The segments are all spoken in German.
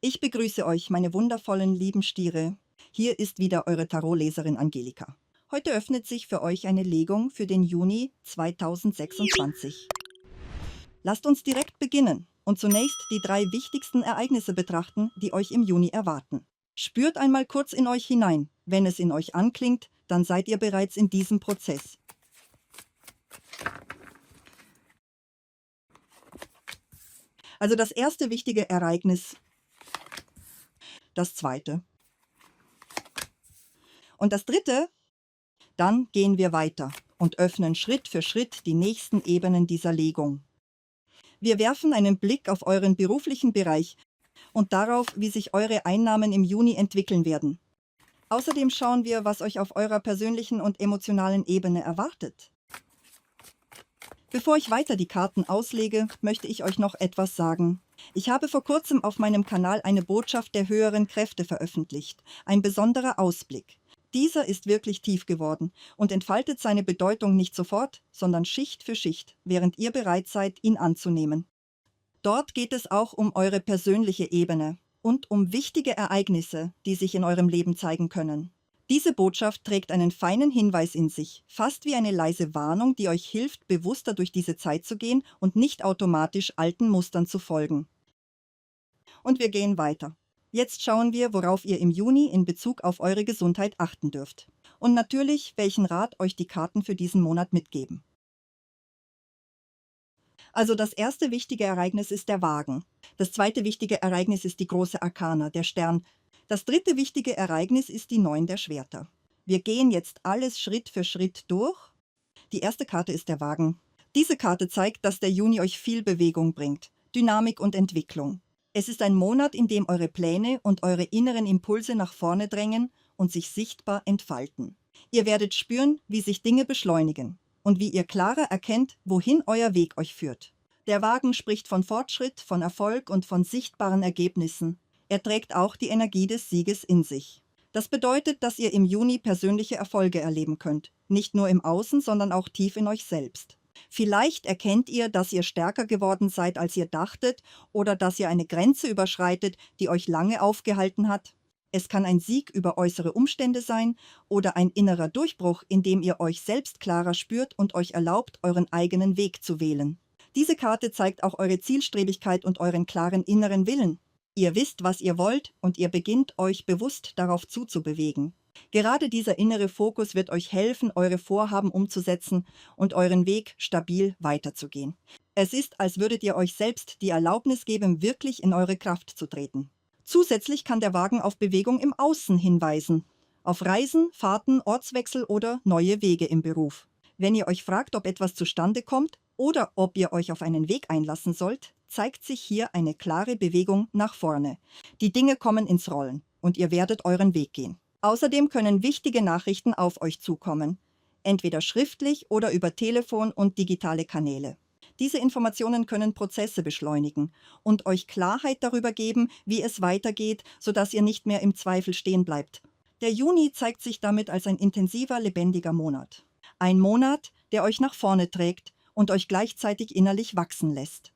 Ich begrüße euch, meine wundervollen, lieben Stiere. Hier ist wieder eure Tarotleserin Angelika. Heute öffnet sich für euch eine Legung für den Juni 2026. Lasst uns direkt beginnen und zunächst die 3 wichtigsten Ereignisse betrachten, die euch im Juni erwarten. Spürt einmal kurz in euch hinein. Wenn es in euch anklingt, dann seid ihr bereits in diesem Prozess. Also das erste wichtige Ereignis, das zweite. Und das dritte, dann gehen wir weiter und öffnen Schritt für Schritt die nächsten Ebenen dieser Legung. Wir werfen einen Blick auf euren beruflichen Bereich und darauf, wie sich eure Einnahmen im Juni entwickeln werden. Außerdem schauen wir, was euch auf eurer persönlichen und emotionalen Ebene erwartet. Bevor ich weiter die Karten auslege, möchte ich euch noch etwas sagen. Ich habe vor kurzem auf meinem Kanal eine Botschaft der höheren Kräfte veröffentlicht, ein besonderer Ausblick. Dieser ist wirklich tief geworden und entfaltet seine Bedeutung nicht sofort, sondern Schicht für Schicht, während ihr bereit seid, ihn anzunehmen. Dort geht es auch um eure persönliche Ebene und um wichtige Ereignisse, die sich in eurem Leben zeigen können. Diese Botschaft trägt einen feinen Hinweis in sich, fast wie eine leise Warnung, die euch hilft, bewusster durch diese Zeit zu gehen und nicht automatisch alten Mustern zu folgen. Und wir gehen weiter. Jetzt schauen wir, worauf ihr im Juni in Bezug auf eure Gesundheit achten dürft. Und natürlich, welchen Rat euch die Karten für diesen Monat mitgeben. Also das erste wichtige Ereignis ist der Wagen. Das zweite wichtige Ereignis ist die große Arkana, der Stern. Das dritte wichtige Ereignis ist die 9 der Schwerter. Wir gehen jetzt alles Schritt für Schritt durch. Die erste Karte ist der Wagen. Diese Karte zeigt, dass der Juni euch viel Bewegung bringt, Dynamik und Entwicklung. Es ist ein Monat, in dem eure Pläne und eure inneren Impulse nach vorne drängen und sich sichtbar entfalten. Ihr werdet spüren, wie sich Dinge beschleunigen und wie ihr klarer erkennt, wohin euer Weg euch führt. Der Wagen spricht von Fortschritt, von Erfolg und von sichtbaren Ergebnissen. Er trägt auch die Energie des Sieges in sich. Das bedeutet, dass ihr im Juni persönliche Erfolge erleben könnt. Nicht nur im Außen, sondern auch tief in euch selbst. Vielleicht erkennt ihr, dass ihr stärker geworden seid, als ihr dachtet, oder dass ihr eine Grenze überschreitet, die euch lange aufgehalten hat. Es kann ein Sieg über äußere Umstände sein oder ein innerer Durchbruch, in dem ihr euch selbst klarer spürt und euch erlaubt, euren eigenen Weg zu wählen. Diese Karte zeigt auch eure Zielstrebigkeit und euren klaren inneren Willen. Ihr wisst, was ihr wollt, und ihr beginnt, euch bewusst darauf zuzubewegen. Gerade dieser innere Fokus wird euch helfen, eure Vorhaben umzusetzen und euren Weg stabil weiterzugehen. Es ist, als würdet ihr euch selbst die Erlaubnis geben, wirklich in eure Kraft zu treten. Zusätzlich kann der Wagen auf Bewegung im Außen hinweisen, auf Reisen, Fahrten, Ortswechsel oder neue Wege im Beruf. Wenn ihr euch fragt, ob etwas zustande kommt oder ob ihr euch auf einen Weg einlassen sollt, zeigt sich hier eine klare Bewegung nach vorne. Die Dinge kommen ins Rollen und ihr werdet euren Weg gehen. Außerdem können wichtige Nachrichten auf euch zukommen, entweder schriftlich oder über Telefon und digitale Kanäle. Diese Informationen können Prozesse beschleunigen und euch Klarheit darüber geben, wie es weitergeht, sodass ihr nicht mehr im Zweifel stehen bleibt. Der Juni zeigt sich damit als ein intensiver, lebendiger Monat. Ein Monat, der euch nach vorne trägt und euch gleichzeitig innerlich wachsen lässt.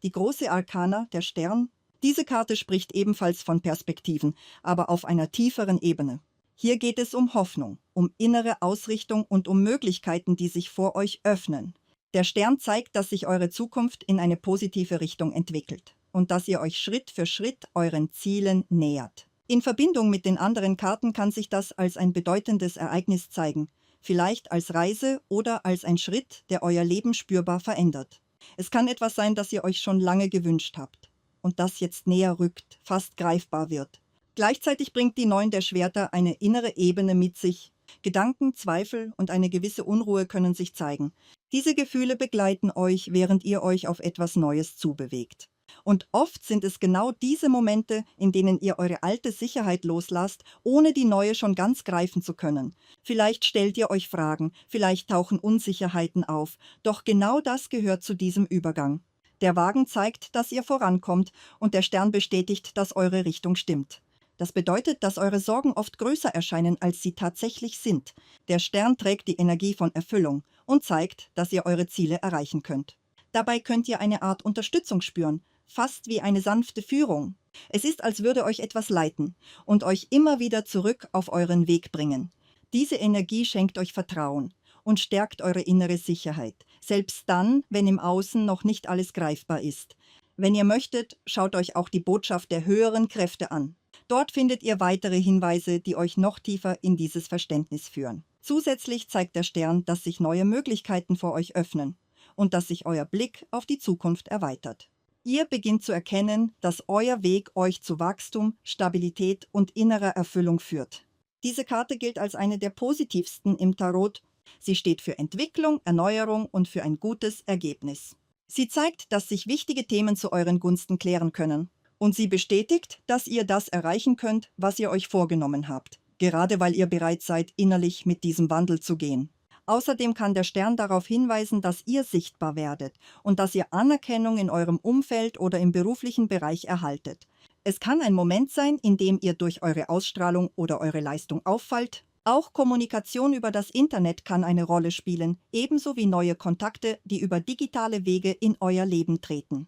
Die große Arkana, der Stern, diese Karte spricht ebenfalls von Perspektiven, aber auf einer tieferen Ebene. Hier geht es um Hoffnung, um innere Ausrichtung und um Möglichkeiten, die sich vor euch öffnen. Der Stern zeigt, dass sich eure Zukunft in eine positive Richtung entwickelt und dass ihr euch Schritt für Schritt euren Zielen nähert. In Verbindung mit den anderen Karten kann sich das als ein bedeutendes Ereignis zeigen, vielleicht als Reise oder als ein Schritt, der euer Leben spürbar verändert. Es kann etwas sein, das ihr euch schon lange gewünscht habt und das jetzt näher rückt, fast greifbar wird. Gleichzeitig bringt die 9 der Schwerter eine innere Ebene mit sich. Gedanken, Zweifel und eine gewisse Unruhe können sich zeigen. Diese Gefühle begleiten euch, während ihr euch auf etwas Neues zubewegt. Und oft sind es genau diese Momente, in denen ihr eure alte Sicherheit loslasst, ohne die neue schon ganz greifen zu können. Vielleicht stellt ihr euch Fragen, vielleicht tauchen Unsicherheiten auf, doch genau das gehört zu diesem Übergang. Der Wagen zeigt, dass ihr vorankommt und der Stern bestätigt, dass eure Richtung stimmt. Das bedeutet, dass eure Sorgen oft größer erscheinen, als sie tatsächlich sind. Der Stern trägt die Energie von Erfüllung und zeigt, dass ihr eure Ziele erreichen könnt. Dabei könnt ihr eine Art Unterstützung spüren, fast wie eine sanfte Führung. Es ist, als würde euch etwas leiten und euch immer wieder zurück auf euren Weg bringen. Diese Energie schenkt euch Vertrauen und stärkt eure innere Sicherheit, selbst dann, wenn im Außen noch nicht alles greifbar ist. Wenn ihr möchtet, schaut euch auch die Botschaft der höheren Kräfte an. Dort findet ihr weitere Hinweise, die euch noch tiefer in dieses Verständnis führen. Zusätzlich zeigt der Stern, dass sich neue Möglichkeiten vor euch öffnen und dass sich euer Blick auf die Zukunft erweitert. Ihr beginnt zu erkennen, dass euer Weg euch zu Wachstum, Stabilität und innerer Erfüllung führt. Diese Karte gilt als eine der positivsten im Tarot. Sie steht für Entwicklung, Erneuerung und für ein gutes Ergebnis. Sie zeigt, dass sich wichtige Themen zu euren Gunsten klären können. Und sie bestätigt, dass ihr das erreichen könnt, was ihr euch vorgenommen habt, gerade weil ihr bereit seid, innerlich mit diesem Wandel zu gehen. Außerdem kann der Stern darauf hinweisen, dass ihr sichtbar werdet und dass ihr Anerkennung in eurem Umfeld oder im beruflichen Bereich erhaltet. Es kann ein Moment sein, in dem ihr durch eure Ausstrahlung oder eure Leistung auffallt. Auch Kommunikation über das Internet kann eine Rolle spielen, ebenso wie neue Kontakte, die über digitale Wege in euer Leben treten.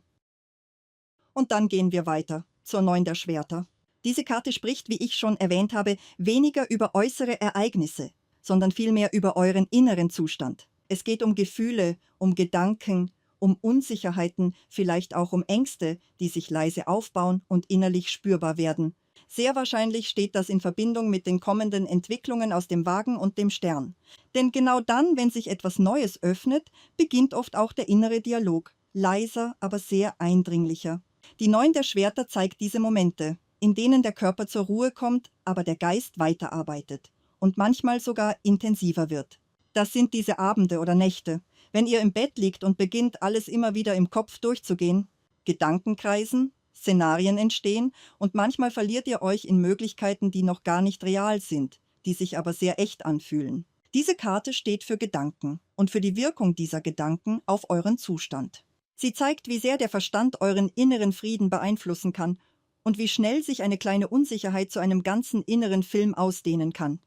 Und dann gehen wir weiter zur 9 der Schwerter. Diese Karte spricht, wie ich schon erwähnt habe, weniger über äußere Ereignisse, sondern vielmehr über euren inneren Zustand. Es geht um Gefühle, um Gedanken, um Unsicherheiten, vielleicht auch um Ängste, die sich leise aufbauen und innerlich spürbar werden. Sehr wahrscheinlich steht das in Verbindung mit den kommenden Entwicklungen aus dem Wagen und dem Stern. Denn genau dann, wenn sich etwas Neues öffnet, beginnt oft auch der innere Dialog, leiser, aber sehr eindringlicher. Die 9 der Schwerter zeigt diese Momente, in denen der Körper zur Ruhe kommt, aber der Geist weiterarbeitet und manchmal sogar intensiver wird. Das sind diese Abende oder Nächte, wenn ihr im Bett liegt und beginnt, alles immer wieder im Kopf durchzugehen. Gedanken kreisen, Szenarien entstehen und manchmal verliert ihr euch in Möglichkeiten, die noch gar nicht real sind, die sich aber sehr echt anfühlen. Diese Karte steht für Gedanken und für die Wirkung dieser Gedanken auf euren Zustand. Sie zeigt, wie sehr der Verstand euren inneren Frieden beeinflussen kann und wie schnell sich eine kleine Unsicherheit zu einem ganzen inneren Film ausdehnen kann.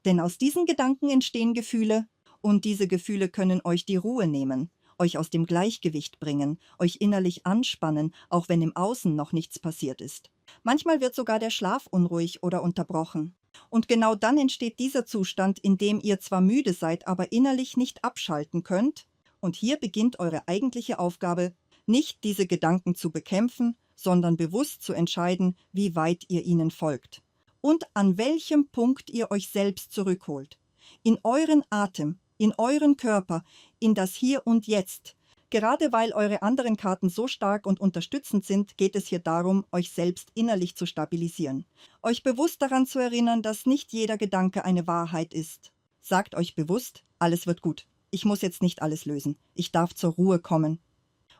Denn aus diesen Gedanken entstehen Gefühle und diese Gefühle können euch die Ruhe nehmen, euch aus dem Gleichgewicht bringen, euch innerlich anspannen, auch wenn im Außen noch nichts passiert ist. Manchmal wird sogar der Schlaf unruhig oder unterbrochen. Und genau dann entsteht dieser Zustand, in dem ihr zwar müde seid, aber innerlich nicht abschalten könnt. Und hier beginnt eure eigentliche Aufgabe, nicht diese Gedanken zu bekämpfen, sondern bewusst zu entscheiden, wie weit ihr ihnen folgt. Und an welchem Punkt ihr euch selbst zurückholt. In euren Atem, in euren Körper, in das Hier und Jetzt. Gerade weil eure anderen Karten so stark und unterstützend sind, geht es hier darum, euch selbst innerlich zu stabilisieren. Euch bewusst daran zu erinnern, dass nicht jeder Gedanke eine Wahrheit ist. Sagt euch bewusst, alles wird gut. Ich muss jetzt nicht alles lösen. Ich darf zur Ruhe kommen.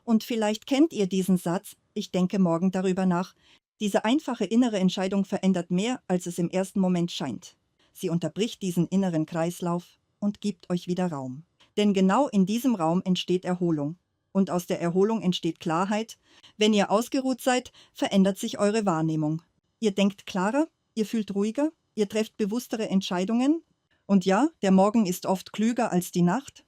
Und vielleicht kennt ihr diesen Satz, ich denke morgen darüber nach. Diese einfache innere Entscheidung verändert mehr, als es im ersten Moment scheint. Sie unterbricht diesen inneren Kreislauf und gibt euch wieder Raum. Denn genau in diesem Raum entsteht Erholung. Und aus der Erholung entsteht Klarheit. Wenn ihr ausgeruht seid, verändert sich eure Wahrnehmung. Ihr denkt klarer, ihr fühlt ruhiger, ihr trefft bewusstere Entscheidungen. Und ja, der Morgen ist oft klüger als die Nacht.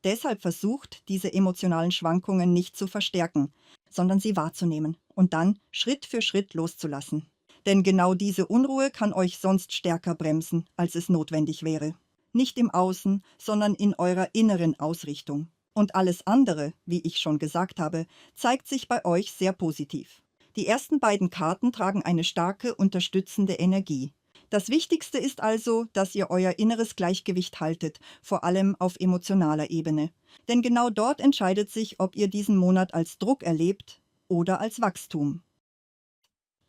Deshalb versucht, diese emotionalen Schwankungen nicht zu verstärken, sondern sie wahrzunehmen und dann Schritt für Schritt loszulassen. Denn genau diese Unruhe kann euch sonst stärker bremsen, als es notwendig wäre. Nicht im Außen, sondern in eurer inneren Ausrichtung. Und alles andere, wie ich schon gesagt habe, zeigt sich bei euch sehr positiv. Die ersten beiden Karten tragen eine starke, unterstützende Energie. Das Wichtigste ist also, dass ihr euer inneres Gleichgewicht haltet, vor allem auf emotionaler Ebene. Denn genau dort entscheidet sich, ob ihr diesen Monat als Druck erlebt oder als Wachstum.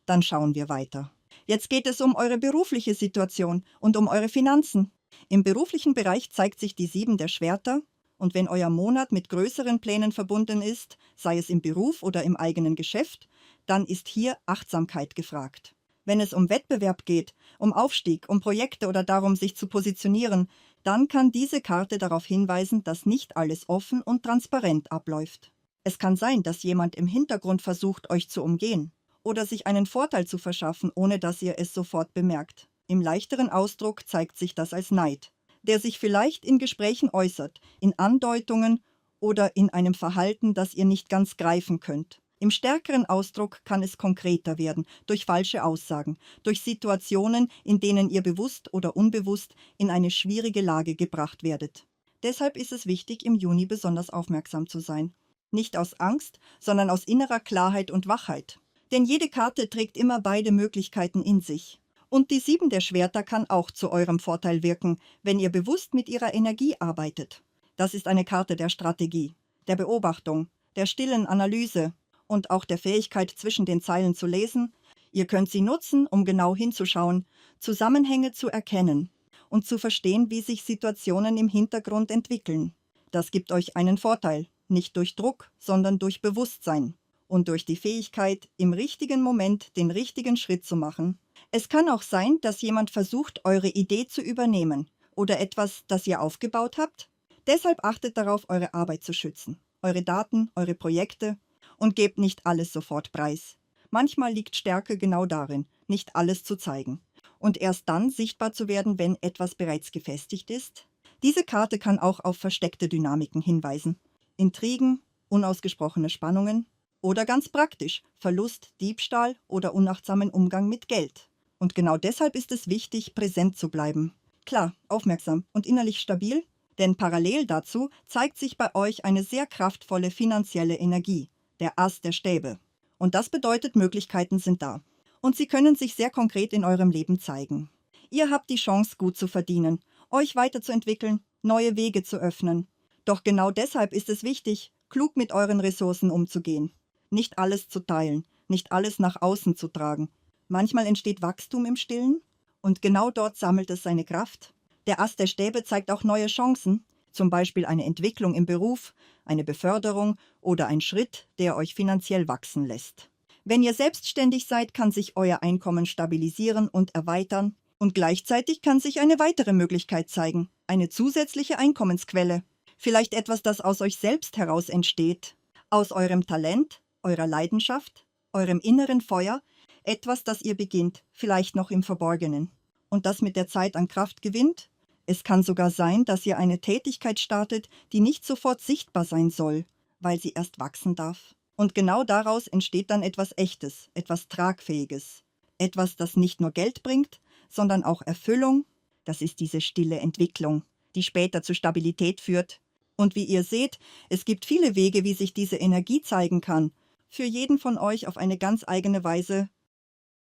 Dann schauen wir weiter. Jetzt geht es um eure berufliche Situation und um eure Finanzen. Im beruflichen Bereich zeigt sich die 7 der Schwerter und wenn euer Monat mit größeren Plänen verbunden ist, sei es im Beruf oder im eigenen Geschäft, dann ist hier Achtsamkeit gefragt. Wenn es um Wettbewerb geht, um Aufstieg, um Projekte oder darum, sich zu positionieren, dann kann diese Karte darauf hinweisen, dass nicht alles offen und transparent abläuft. Es kann sein, dass jemand im Hintergrund versucht, euch zu umgehen oder sich einen Vorteil zu verschaffen, ohne dass ihr es sofort bemerkt. Im leichteren Ausdruck zeigt sich das als Neid, der sich vielleicht in Gesprächen äußert, in Andeutungen oder in einem Verhalten, das ihr nicht ganz greifen könnt. Im stärkeren Ausdruck kann es konkreter werden, durch falsche Aussagen, durch Situationen, in denen ihr bewusst oder unbewusst in eine schwierige Lage gebracht werdet. Deshalb ist es wichtig, im Juni besonders aufmerksam zu sein. Nicht aus Angst, sondern aus innerer Klarheit und Wachheit. Denn jede Karte trägt immer beide Möglichkeiten in sich. Und die 7 der Schwerter kann auch zu eurem Vorteil wirken, wenn ihr bewusst mit ihrer Energie arbeitet. Das ist eine Karte der Strategie, der Beobachtung, der stillen Analyse und auch der Fähigkeit, zwischen den Zeilen zu lesen. Ihr könnt sie nutzen, um genau hinzuschauen, Zusammenhänge zu erkennen und zu verstehen, wie sich Situationen im Hintergrund entwickeln. Das gibt euch einen Vorteil, nicht durch Druck, sondern durch Bewusstsein und durch die Fähigkeit, im richtigen Moment den richtigen Schritt zu machen. Es kann auch sein, dass jemand versucht, eure Idee zu übernehmen oder etwas, das ihr aufgebaut habt. Deshalb achtet darauf, eure Arbeit zu schützen, eure Daten, eure Projekte und gebt nicht alles sofort preis. Manchmal liegt Stärke genau darin, nicht alles zu zeigen und erst dann sichtbar zu werden, wenn etwas bereits gefestigt ist. Diese Karte kann auch auf versteckte Dynamiken hinweisen. Intrigen, unausgesprochene Spannungen oder ganz praktisch Verlust, Diebstahl oder unachtsamen Umgang mit Geld. Und genau deshalb ist es wichtig, präsent zu bleiben. Klar, aufmerksam und innerlich stabil, denn parallel dazu zeigt sich bei euch eine sehr kraftvolle finanzielle Energie, der Ass der Stäbe. Und das bedeutet, Möglichkeiten sind da. Und sie können sich sehr konkret in eurem Leben zeigen. Ihr habt die Chance, gut zu verdienen, euch weiterzuentwickeln, neue Wege zu öffnen. Doch genau deshalb ist es wichtig, klug mit euren Ressourcen umzugehen. Nicht alles zu teilen, nicht alles nach außen zu tragen. Manchmal entsteht Wachstum im Stillen und genau dort sammelt es seine Kraft. Der Ass der Stäbe zeigt auch neue Chancen, zum Beispiel eine Entwicklung im Beruf, eine Beförderung oder ein Schritt, der euch finanziell wachsen lässt. Wenn ihr selbstständig seid, kann sich euer Einkommen stabilisieren und erweitern und gleichzeitig kann sich eine weitere Möglichkeit zeigen, eine zusätzliche Einkommensquelle. Vielleicht etwas, das aus euch selbst heraus entsteht, aus eurem Talent, eurer Leidenschaft, eurem inneren Feuer, etwas, das ihr beginnt, vielleicht noch im Verborgenen und das mit der Zeit an Kraft gewinnt. Es kann sogar sein, dass ihr eine Tätigkeit startet, die nicht sofort sichtbar sein soll, weil sie erst wachsen darf. Und genau daraus entsteht dann etwas Echtes, etwas Tragfähiges. Etwas, das nicht nur Geld bringt, sondern auch Erfüllung. Das ist diese stille Entwicklung, die später zu Stabilität führt. Und wie ihr seht, es gibt viele Wege, wie sich diese Energie zeigen kann. Für jeden von euch auf eine ganz eigene Weise.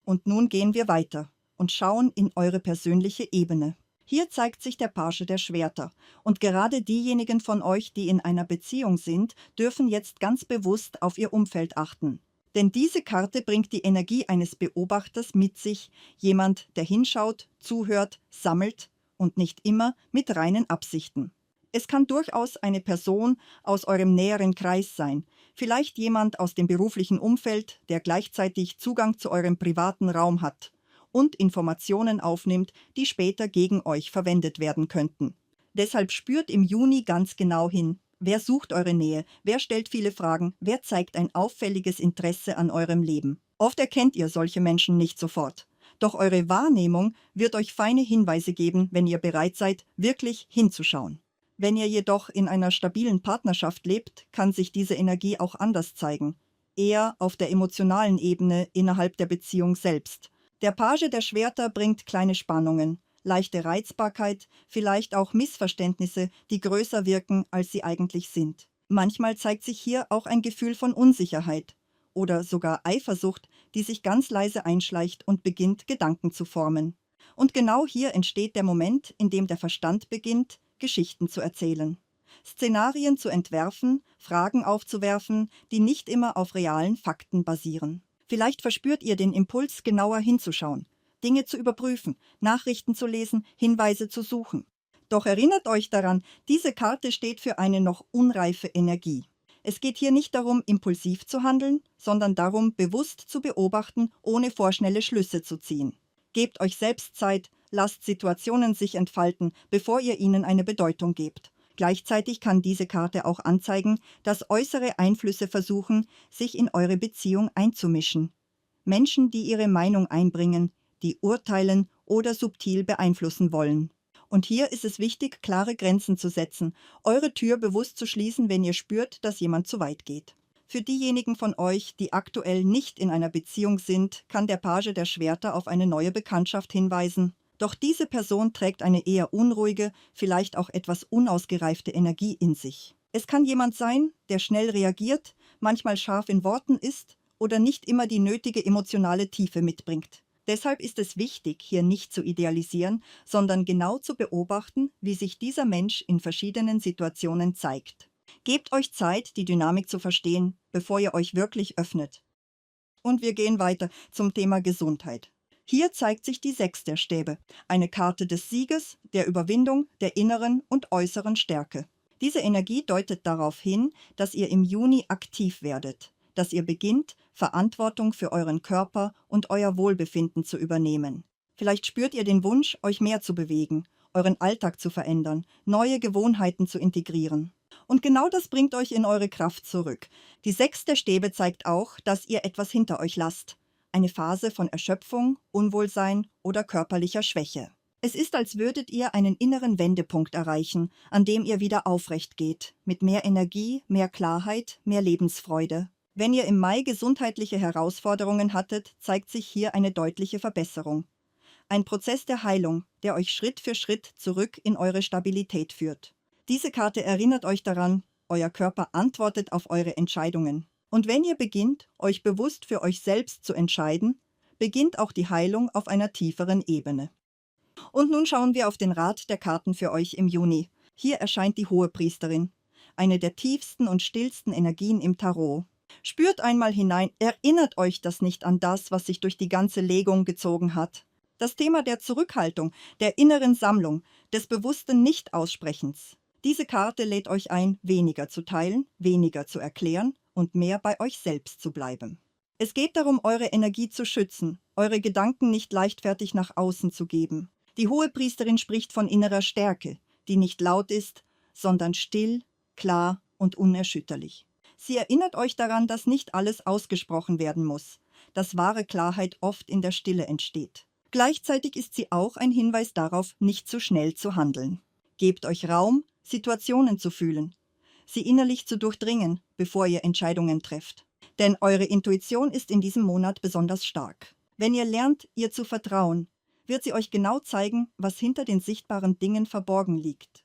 Und nun gehen wir weiter und schauen in eure persönliche Ebene. Hier zeigt sich der Page der Schwerter. Und gerade diejenigen von euch, die in einer Beziehung sind, dürfen jetzt ganz bewusst auf ihr Umfeld achten. Denn diese Karte bringt die Energie eines Beobachters mit sich, jemand, der hinschaut, zuhört, sammelt und nicht immer mit reinen Absichten. Es kann durchaus eine Person aus eurem näheren Kreis sein, vielleicht jemand aus dem beruflichen Umfeld, der gleichzeitig Zugang zu eurem privaten Raum hat und Informationen aufnimmt, die später gegen euch verwendet werden könnten. Deshalb spürt im Juni ganz genau hin. Wer sucht eure Nähe? Wer stellt viele Fragen? Wer zeigt ein auffälliges Interesse an eurem Leben? Oft erkennt ihr solche Menschen nicht sofort. Doch eure Wahrnehmung wird euch feine Hinweise geben, wenn ihr bereit seid, wirklich hinzuschauen. Wenn ihr jedoch in einer stabilen Partnerschaft lebt, kann sich diese Energie auch anders zeigen. Eher auf der emotionalen Ebene innerhalb der Beziehung selbst. Der Page der Schwerter bringt kleine Spannungen, leichte Reizbarkeit, vielleicht auch Missverständnisse, die größer wirken, als sie eigentlich sind. Manchmal zeigt sich hier auch ein Gefühl von Unsicherheit oder sogar Eifersucht, die sich ganz leise einschleicht und beginnt, Gedanken zu formen. Und genau hier entsteht der Moment, in dem der Verstand beginnt, Geschichten zu erzählen. Szenarien zu entwerfen, Fragen aufzuwerfen, die nicht immer auf realen Fakten basieren. Vielleicht verspürt ihr den Impuls, genauer hinzuschauen, Dinge zu überprüfen, Nachrichten zu lesen, Hinweise zu suchen. Doch erinnert euch daran, diese Karte steht für eine noch unreife Energie. Es geht hier nicht darum, impulsiv zu handeln, sondern darum, bewusst zu beobachten, ohne vorschnelle Schlüsse zu ziehen. Gebt euch selbst Zeit, lasst Situationen sich entfalten, bevor ihr ihnen eine Bedeutung gebt. Gleichzeitig kann diese Karte auch anzeigen, dass äußere Einflüsse versuchen, sich in eure Beziehung einzumischen. Menschen, die ihre Meinung einbringen, die urteilen oder subtil beeinflussen wollen. Und hier ist es wichtig, klare Grenzen zu setzen, eure Tür bewusst zu schließen, wenn ihr spürt, dass jemand zu weit geht. Für diejenigen von euch, die aktuell nicht in einer Beziehung sind, kann der Page der Schwerter auf eine neue Bekanntschaft hinweisen. Doch diese Person trägt eine eher unruhige, vielleicht auch etwas unausgereifte Energie in sich. Es kann jemand sein, der schnell reagiert, manchmal scharf in Worten ist oder nicht immer die nötige emotionale Tiefe mitbringt. Deshalb ist es wichtig, hier nicht zu idealisieren, sondern genau zu beobachten, wie sich dieser Mensch in verschiedenen Situationen zeigt. Gebt euch Zeit, die Dynamik zu verstehen, bevor ihr euch wirklich öffnet. Und wir gehen weiter zum Thema Gesundheit. Hier zeigt sich die 6 der Stäbe, eine Karte des Sieges, der Überwindung, der inneren und äußeren Stärke. Diese Energie deutet darauf hin, dass ihr im Juni aktiv werdet, dass ihr beginnt, Verantwortung für euren Körper und euer Wohlbefinden zu übernehmen. Vielleicht spürt ihr den Wunsch, euch mehr zu bewegen, euren Alltag zu verändern, neue Gewohnheiten zu integrieren. Und genau das bringt euch in eure Kraft zurück. Die 6 der Stäbe zeigt auch, dass ihr etwas hinter euch lasst. Eine Phase von Erschöpfung, Unwohlsein oder körperlicher Schwäche. Es ist, als würdet ihr einen inneren Wendepunkt erreichen, an dem ihr wieder aufrecht geht, mit mehr Energie, mehr Klarheit, mehr Lebensfreude. Wenn ihr im Mai gesundheitliche Herausforderungen hattet, zeigt sich hier eine deutliche Verbesserung. Ein Prozess der Heilung, der euch Schritt für Schritt zurück in eure Stabilität führt. Diese Karte erinnert euch daran, euer Körper antwortet auf eure Entscheidungen. Und wenn ihr beginnt, euch bewusst für euch selbst zu entscheiden, beginnt auch die Heilung auf einer tieferen Ebene. Und nun schauen wir auf den Rat der Karten für euch im Juni. Hier erscheint die Hohepriesterin, eine der tiefsten und stillsten Energien im Tarot. Spürt einmal hinein, erinnert euch das nicht an das, was sich durch die ganze Legung gezogen hat. Das Thema der Zurückhaltung, der inneren Sammlung, des bewussten Nicht-Aussprechens. Diese Karte lädt euch ein, weniger zu teilen, weniger zu erklären und mehr bei euch selbst zu bleiben. Es geht darum, eure Energie zu schützen, eure Gedanken nicht leichtfertig nach außen zu geben. Die Hohepriesterin spricht von innerer Stärke, die nicht laut ist, sondern still, klar und unerschütterlich. Sie erinnert euch daran, dass nicht alles ausgesprochen werden muss, dass wahre Klarheit oft in der Stille entsteht. Gleichzeitig ist sie auch ein Hinweis darauf, nicht zu schnell zu handeln. Gebt euch Raum, Situationen zu fühlen, sie innerlich zu durchdringen, bevor ihr Entscheidungen trefft. Denn eure Intuition ist in diesem Monat besonders stark. Wenn ihr lernt, ihr zu vertrauen, wird sie euch genau zeigen, was hinter den sichtbaren Dingen verborgen liegt.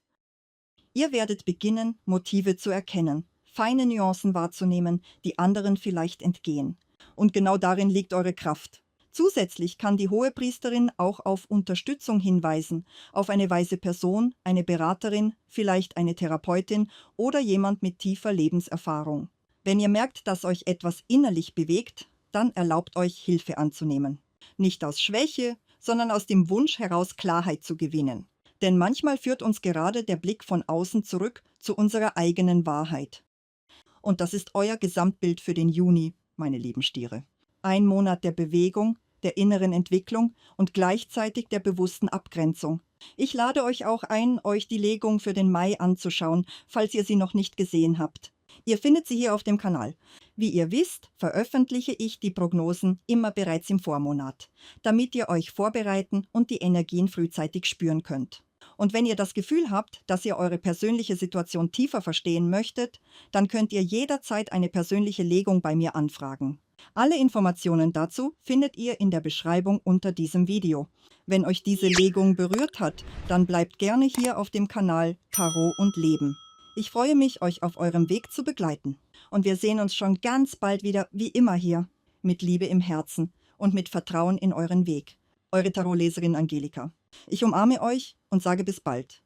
Ihr werdet beginnen, Motive zu erkennen, feine Nuancen wahrzunehmen, die anderen vielleicht entgehen. Und genau darin liegt eure Kraft. Zusätzlich kann die Hohepriesterin auch auf Unterstützung hinweisen, auf eine weise Person, eine Beraterin, vielleicht eine Therapeutin oder jemand mit tiefer Lebenserfahrung. Wenn ihr merkt, dass euch etwas innerlich bewegt, dann erlaubt euch, Hilfe anzunehmen. Nicht aus Schwäche, sondern aus dem Wunsch heraus, Klarheit zu gewinnen. Denn manchmal führt uns gerade der Blick von außen zurück zu unserer eigenen Wahrheit. Und das ist euer Gesamtbild für den Juni, meine lieben Stiere. Ein Monat der Bewegung, der inneren Entwicklung und gleichzeitig der bewussten Abgrenzung. Ich lade euch auch ein, euch die Legung für den Mai anzuschauen, falls ihr sie noch nicht gesehen habt. Ihr findet sie hier auf dem Kanal. Wie ihr wisst, veröffentliche ich die Prognosen immer bereits im Vormonat, damit ihr euch vorbereiten und die Energien frühzeitig spüren könnt. Und wenn ihr das Gefühl habt, dass ihr eure persönliche Situation tiefer verstehen möchtet, dann könnt ihr jederzeit eine persönliche Legung bei mir anfragen. Alle Informationen dazu findet ihr in der Beschreibung unter diesem Video. Wenn euch diese Legung berührt hat, dann bleibt gerne hier auf dem Kanal Tarot und Leben. Ich freue mich, euch auf eurem Weg zu begleiten. Und wir sehen uns schon ganz bald wieder, wie immer hier, mit Liebe im Herzen und mit Vertrauen in euren Weg. Eure Tarotleserin Angelika. Ich umarme euch und sage bis bald.